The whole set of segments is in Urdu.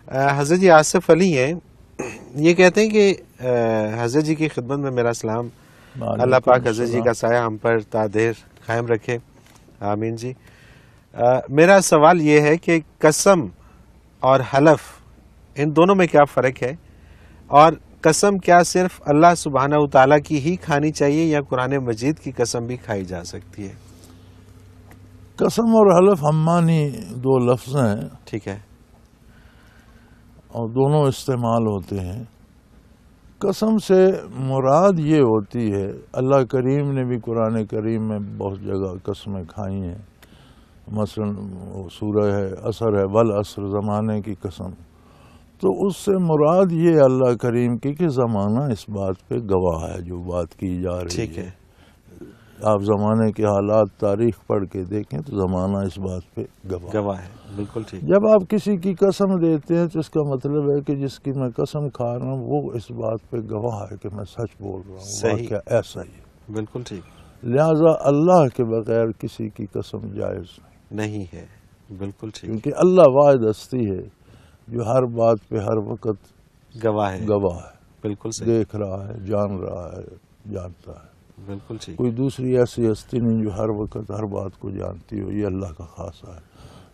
حضرت جی آصف علی ہیں، یہ کہتے ہیں کہ حضرت جی کی خدمت میں میرا سلام، اللہ پاک حضرت جی کا سایہ ہم پر تا دیر قائم رکھے، آمین جی۔ میرا سوال یہ ہے کہ قسم اور حلف ان دونوں میں کیا فرق ہے، اور قسم کیا صرف اللہ سبحانہ و تعالیٰ کی ہی کھانی چاہیے یا قرآن مجید کی قسم بھی کھائی جا سکتی ہے؟ قسم اور حلف ہم معنی دو لفظ ہیں، ٹھیک ہے، اور دونوں استعمال ہوتے ہیں۔ قسم سے مراد یہ ہوتی ہے، اللہ کریم نے بھی قرآن کریم میں بہت جگہ قسمیں کھائی ہیں، مثلا سورہ ہے عصر ہے، والعصر، زمانے کی قسم، تو اس سے مراد یہ اللہ کریم کی کہ زمانہ اس بات پہ گواہ ہے جو بات کی جا رہی ٹھیک ہے۔ آپ زمانے کے حالات تاریخ پڑھ کے دیکھیں تو زمانہ اس بات پہ گواہ ہے، بالکل ٹھیک۔ جب آپ کسی کی قسم دیتے ہیں تو اس کا مطلب ہے کہ جس کی میں قسم کھا رہا ہوں وہ اس بات پہ گواہ ہے کہ میں سچ بول رہا ہوں، واقعہ ایسا ہی ہے، بالکل ٹھیک، لہذا اللہ کے بغیر کسی کی قسم جائز نہیں ہے، بالکل ٹھیک، کیونکہ اللہ واحد ہستی ہے جو ہر بات پہ ہر وقت گواہ ہے، بالکل صحیح، دیکھ رہا ہے، جان رہا ہے، جانتا ہے، بالکل ٹھیک، کوئی دوسری ایسی ہستی نہیں جو ہر وقت ہر بات کو جانتی ہو، یہ اللہ کا خاصہ ہے۔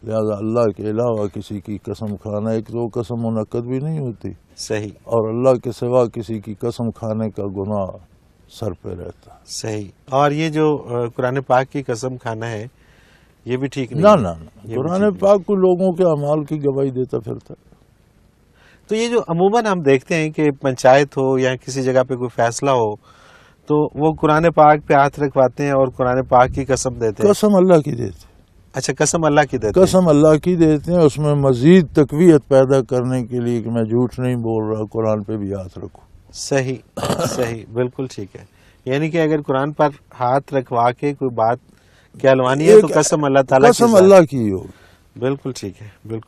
لہذا اللہ کے علاوہ کسی کی قسم کھانا، ایک تو قسم منعقد بھی نہیں ہوتی، صحیح، اور اللہ کے سوا کسی کی قسم کھانے کا گناہ سر پہ رہتا ہے، صحیح۔ اور یہ جو قرآن پاک کی قسم کھانا ہے یہ بھی ٹھیک نہیں، نہ قرآن پاک کو لوگوں کے اعمال کی گواہی دیتا پھرتا۔ تو یہ جو عموماً ہم دیکھتے ہیں کہ پنچایت ہو یا کسی جگہ پہ کوئی فیصلہ ہو تو وہ قرآن پاک پہ ہاتھ رکھواتے ہیں اور قرآن پاک کی قسم دیتے ہیں۔ قسم اللہ کی دیتے ہیں، اچھا، قسم اللہ کی دیتے ہیں، قسم اللہ کی دیتے ہیں، اس میں مزید تقویت پیدا کرنے کے لیے کہ میں جھوٹ نہیں بول رہا، قرآن پہ بھی ہاتھ رکھوں۔ صحیح صحیح، بالکل ٹھیک ہے۔ یعنی کہ اگر قرآن پر ہاتھ رکھوا کے کوئی بات کہلوانی ہے تو قسم اللہ تعالیٰ کی، قسم اللہ کی ہوگی، بالکل ٹھیک ہے، بالکل۔